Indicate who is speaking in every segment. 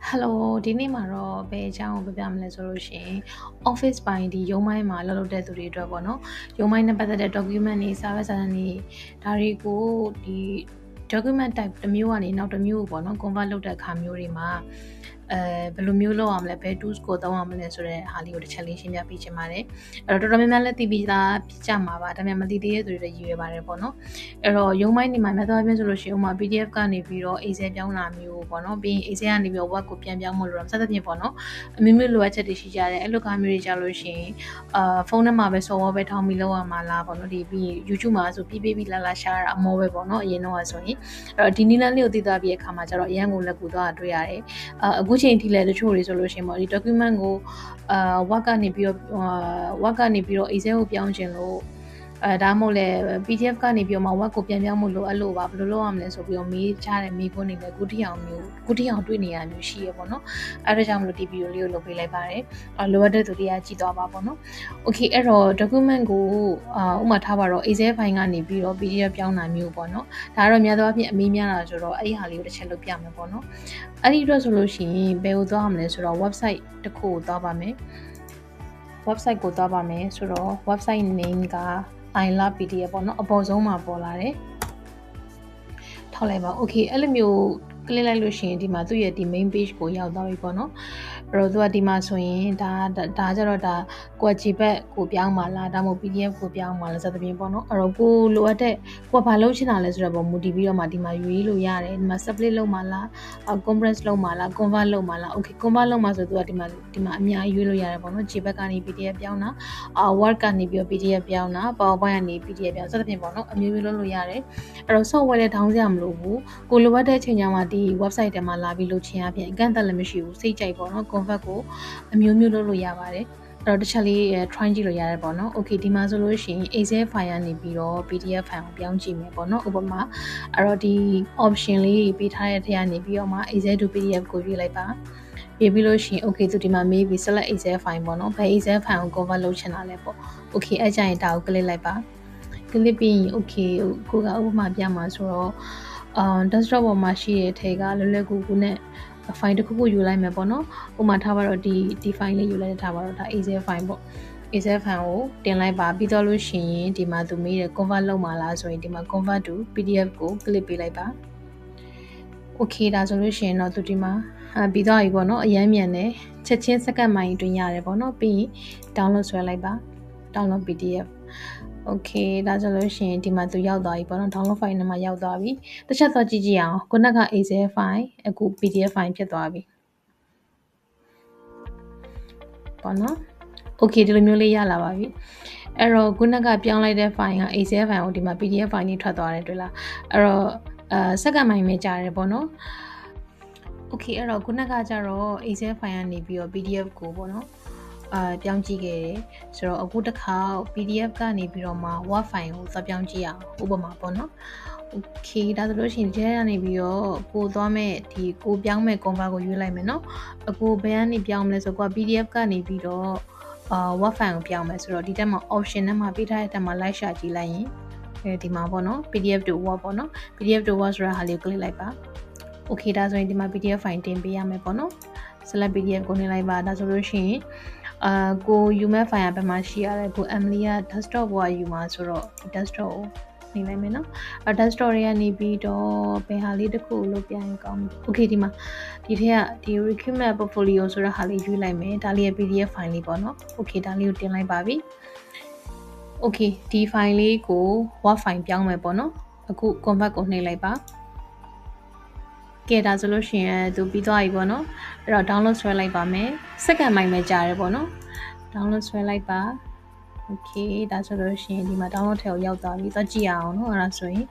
Speaker 1: Hello ဒီနေ့မှာတော့ဘယ်အကြောင်းကိုပြောပြမလဲဆိုလို့ရှိရင် office ပိုင်းဒီရုံးပိုင်းမှာလုပ်တဲ့သူတွေအတွက်ပေါ့နော်ရုံးပိုင်းနဲ့ပတ်သက်တဲ့ document တွေစာရွက်စာတမ်းတွေဒါတွေကိုဒီ document type တစ်မျိုးကနေနောက်တစ်မျိုးကိုပေါ့နော် convert လုပ်တဲ့အခါမျိုးတွေမှာဘယ်လိုမျိုးလုပ်အောင်လဲဘယ် tools ကိုသုံးအောင်မလဲဆိုတဲ့ဟာလေးကိုတစ်ချက်လေးရှင်းပြပေးချင်ပါတယ်အဲ့တော့တော်တော်များများလည်းသိပြီးသားဖြစ်ကြမှာပါဒါပေမဲ့မသိသေးတဲ့သူတွေလည်းရည်ရွယ်ပါတယ်ပေါ့နော်အဲ့တော့ရုံးပိုင်းနေမှာများသောအားဖြင့်ဆိုလို့ရှိရင်ဥပမာ PDF ကနေပြီးတော့ Excel ပြောင်းလာမျိုးပေါ့နော်ပြီးရင် Excel ကနေပြီးတော့ Word ကိုပြန်ပြောင်းမလို့တော့စသဖြင့်ပေါ့နော်အမျိုးမျိုးလိုအပ်ချက်တွေရှိကြတယ်အဲ့လိုကားမျိုးတွေကြလို့ရှိရင်ဖုန်းထဲမှာပဲ software ပဲထောင်းပြီးလုပ်ရမှာလားပေါ့နော်ဒီပြီး YouTube မှာဆိုပြီးလာရှာတာအမောပဲပေါ့နော်အရင်တော့ဆိုရင်အဲ့တော့ဒီနည်းလမ်းလေးကိုသိသွားပြီးတဲ့အခါမှာကျတော့အရန်ကိုလက်ကူသွားတာတွေ့ရတယ်အခုချိန်ထိလည်းတချို့တွေဆိုလို့ရှိရင်ပေါ့ဒီ document ကိုWord ကနေပြီးတော့ Excel ကိုပြောင်းချင်လို့ဒါမှမဟုတ်လဲ PDF ကနေပြီးတော့မှ Word ကိုပြန်ပြောင်းဖို့လိုအပ်လို့ပါဘယ်လိုလုပ်ရမလဲဆိုပြီးတော့မေးချတဲ့မေးခွန်းတွေလည်းကုတိအောင်တွေ့နေရမျိုးရှိရပေါ့နော်အဲ့ဒါကြောင့်မလို့ဒီဗီဒီယိုလေးကိုလုပ်ပေးလိုက်ပါတယ်လိုအပ်တဲ့သူတွေကကြည့်သွားပါပေါ့နော် Okay အဲ့တော့ document ကိုဥပမာထားပါတော့ Excel file ကနေပြီးတော့ PDF ပြောင်းတာမျိုးပေါ့နော်ဒါကတော့များသောအားဖြင့်အမေးများတာဆိုတော့အဲ့ဒီဟာလေးကိုတစ်ချက်လုပ်ပြမယ်ပေါ့နော်အဲ့ဒီအတွက်ဆိုလို့ရှိရင်ဘယ်ကိုသွားရမလဲဆိုတော့ website တစ်ခုကိုသွားပါမယ် website ကိုသွားပါမယ်ဆိုတော့ website name က I love PDF ပေါ့နော်အပေါ်ဆုံးမှာပေါ်လာတယ်ထောက်လိုက်ပါ okay အဲ့လိုမျိုး click လိုက်လို့ရှိရင်ဒီမှာသူ့ရဲ့ဒီ main page ကိုရောက်သွားပြီပေါ့နော်အဲ့တော့သူကဒီမှာဆိုရင်ဒါကြတော့ဒါကိုကြည့်ဘက်ကိုပြောင်းပါလားဒါမှမဟုတ် PDF ကိုပြောင်းပါလားစသဖြင့်ပေါ့နော်အဲ့တော့ကိုလိုအပ်တဲ့ကိုကဘာလုပ်ချင်တာလဲဆိုတော့မူတည်ပြီးတော့မှဒီမှာရွေးလို့ရတယ်ဒီမှာ split လုပ်ပါလား compress လုပ်ပါလား convert လုပ်ပါလား okay convert လုပ်မှာဆိုသူကဒီမှာအများကြီးရွေးလို့ရတယ်ပေါ့နော်ကြည့်ဘက်ကနေ PDF ပြောင်းတာword ကနေပြီးတော့ PDF ပြောင်းတာ powerpoint ကနေ PDF ပြောင်းစသဖြင့်ပေါ့နော်အမျိုးမျိုးလုပ်လို့ရတယ်အဲ့တော့ software လည်းထောင်းစရာမလိုဘူးကိုလိုအပ်တဲ့အချိန်ကျမှဒီ website ထဲမှာလာပြီးလုပ်ချင်အပြင်အကန့်အသတ်လည်းမရှိဘူးစိတ်ကြိုက်ပေါ့နော် convert ကိုအမျိုးမျိုးလုပ်လို့ရပါတယ်အဲ့တော့တစ်ချက်လေး try ကြည့်လို့ရတယ်ပေါ့နော် okay ဒီမှာဆိုလို့ရှိရင် Excel file ကနေပြီးတော့ PDF file ကိုပြောင်းကြည့်မယ်ပေါ့နော်ဥပမာအဲ့တော့ဒီ option လေးပေးထားတဲ့ထဲကနေပြီးတော့မှ Excel to PDF ကိုရွေးလိုက်ပါပြီးပြီးလို့ရှိရင် okay သူဒီမှာမေးပြီး select Excel file ပေါ့နော်ဘယ် Excel file ကို convert လုပ်ချင်တာလဲပေါ့ okay အဲ့ကြရင်ဒါကို click လိုက်ပါ click ပြီးရင် okay ကိုကဥပမာပြမှာဆိုတော့desktop ပေါ်မှာရှိတဲ့ထဲကလွယ်ကူနဲ့ file တစ်ခုခုယူလိုက်မယ်ပေါ့နော်ဥပမာထားပါတော့ဒီ file လေးယူလိုက်ထားပါတော့ဒါ Excel file ပေါ့ Excel file ကိုတင်လိုက်ပါပြီးတော့လို့ရှိရင်ဒီမှာသူမေးတယ် convert လုပ်မှာလားဆိုရင်ဒီမှာ convert to PDF ကို click ပေးလိုက်ပါ okay ဒါဆိုလို့ရှိရင်တော့သူဒီမှာပြီးတော့ပြီပေါ့နော်အရန်မြန်တယ်ချက်ချင်းစက္ကန့်ပိုင်းအတွင်းရတယ်ပေါ့နော်ပြီးရင် download ဆွဲလိုက်ပါ download PDF okay ဒါဆိုလို့ရှိရင်ဒီမှာသူရောက်သွားပြီပေါ့နော် download file နဲ့မှာရောက်သွားပြီတစ်ချက်တော့ကြည့်အောင်ခုနက Excel file အခု PDF file ဖြစ်သွားပြီပေါ့နော် okay ဒီလိုမျိုးလေးရလာပါပြီအဲ့တော့ခုနကပြောင်းလိုက်တဲ့ file က Excel file ကိုဒီမှာ PDF file ကြီးထွက်သွားတယ်တွေ့လားအဲ့တော့စက္ကန့်ပိုင်းပဲကြာတယ်ပေါ့နော် okay အဲ့တော့ခုနကကြတော့ Excel file ကနေပြီးတော့ PDF ကိုပေါ့နော်ပြောင်းကြည့်ခဲ့တယ်ဆိုတော့အခုတစ်ခါ PDF ကနေပြီးတော့မှ Word file ကိုသွားပြောင်းကြည့်အောင်ဥပမာပေါ့နော် okay ဒါဆိုလို့ရှိရင်ဒီထဲကနေပြီးတော့ကိုသွားမဲ့ဒီကိုပြောင်းမဲ့ convert ကိုရွေးလိုက်မယ်နော်အခုဘယ်ကနေပြောင်းမလဲဆိုတော့ PDF ကနေပြီးတော့Word file ကိုပြောင်းမယ်ဆိုတော့ဒီတက်မှာ option ထဲမှာပေးထားတဲ့တက်မှာ လိုက်ရှာကြည့်လိုက်ရင်ဒီမှာပေါ့နော် PDF to Word ပေါ့နော် PDF to Word ဆိုတာဟာလေးကို click လိုက်ပါ okay ဒါဆိုရင်ဒီမှာ PDF file တင်ပေးရမယ်ပေါ့နော် select PDF ကိုနှိပ်လိုက်ပါဒါဆိုလို့ရှိရင်ကိုယူမဲ့ file ဘယ်မှာရှိရလဲကို Emily က desktop ပေါ်ယူမှာဆိုတော့ဒီ desktop ကိုနှိပ်လိုက်မယ်နော်desktop တွေကနေပြီးတော့ဘယ်ဟာလေးတစ်ခုလုပ်ပြရင်ကောင်း okay ဒီမှာဒီထက်ကဒီ recruitment portfolio ဆိုတဲ့ဟာလေးယူလိုက်မယ်ဒါလေးရဲ့ PDF file လေးပေါ့နော် okay ဒါလေးကိုတင်လိုက်ပါပြီ okay ဒီ file လေးကို Word file ပြောင်းမယ်ပေါ့နော်အခု convert ကိုနှိပ်လိုက်ပါကဲဒါဆိုလို့ရှိရင်သူပြီးသွားပြီပေါ့နော်အဲ့တော့ download ဆွဲလိုက်ပါမယ်စက္ကန့်ပိုင်းပဲကြာတယ်ပေါ့နော် download ဆွဲလိုက်ပါ okay ဒါဆိုလို့ရှိရင်ဒီမှာ download ထဲကိုရောက်သွားပြီသွားကြည့်အောင်နော်အဲ့ဒါဆိုရင်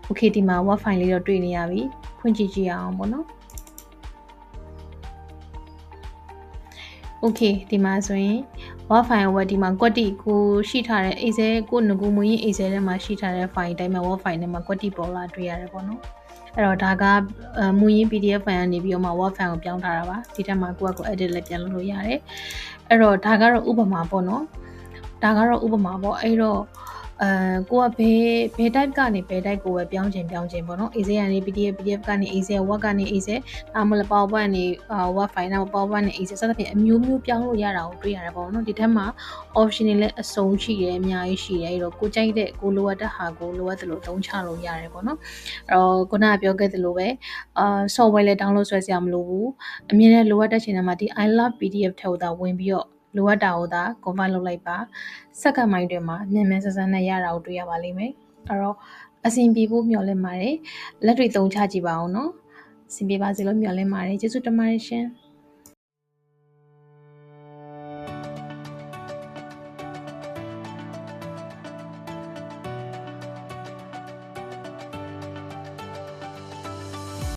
Speaker 1: okay ဒီမှာ Word file လေးတော့တွေ့နေရပြီဖွင့်ကြည့်အောင်ပေါ့နော် okay ဒီမှာဆိုရင် Word file ဝက်ဒီမှာကွက်တီကိုရှိထားတဲ့ Excel ကိုငကူမူရင်း Excel ထဲမှာရှိထားတဲ့ file တိုင်းမှာ Word file ထဲမှာကွက်တီပေါ်လာတွေ့ရတယ်ပေါ့နော်အဲ့တော့ဒါကမူရင်း PDF file ကနေပြီးတော့မှ Word file ကိုပြောင်းထားတာပါဒီထက်မှာကိုedit လည်းပြန်လုပ်လို့ရတယ်အဲ့တော့ဒါကတော့ဥပမာပေါ့နော်ဒါကတော့ဥပမာပေါ့အဲ့တော့ ကိုကဘယ် type ကနေဘယ် type ကိုပဲပြောင်းချင်ပေါ့နော် Excel ကနေ PDF ကနေ Excel Word ကနေ Excel ဒါမှမဟုတ် PowerPoint ကနေ Word file နဲ့ PowerPoint နဲ့ Excel စသဖြင့်အမျိုးမျိုးပြောင်းလို့ရတာကိုတွေ့ရတယ်ပေါ့နော်ဒီထက်မှာ option တွေလည်းအစုံရှိတယ်အများကြီးရှိတယ်အဲ့တော့ကိုကြိုက်တဲ့ကိုလိုအပ်တဲ့ဟာကိုလိုအပ်သလိုသုံးချလို့ရတယ်ပေါ့နော်အဲ့တော့ခုနကပြောခဲ့သလိုပဲsoftware လည်း download ဆွဲစရာမလိုဘူးအမြင်နဲ့လိုအပ်တဲ့ချိန်မှာဒီ I love PDF ထဲကိုသာဝင်ပြီးတော့လိုအပ်တာကိုသာ confirm လုပ်လိုက်ပါစက္ကန့်ပိုင်းတွင်မှာမြန်ဆန်နဲ့ရတာကိုတွေ့ရပါလိမ့်မယ်အဲ့တော့အဆင်ပြေဖို့မျှော်လင့်ပါတယ်လက်တွေသုံးချကြည့်ပါအောင်နော်အဆင်ပြေပါစေလို့မျှော်လင့်ပါတယ်ကျေးဇူးတင်ပါတယ်ရှင်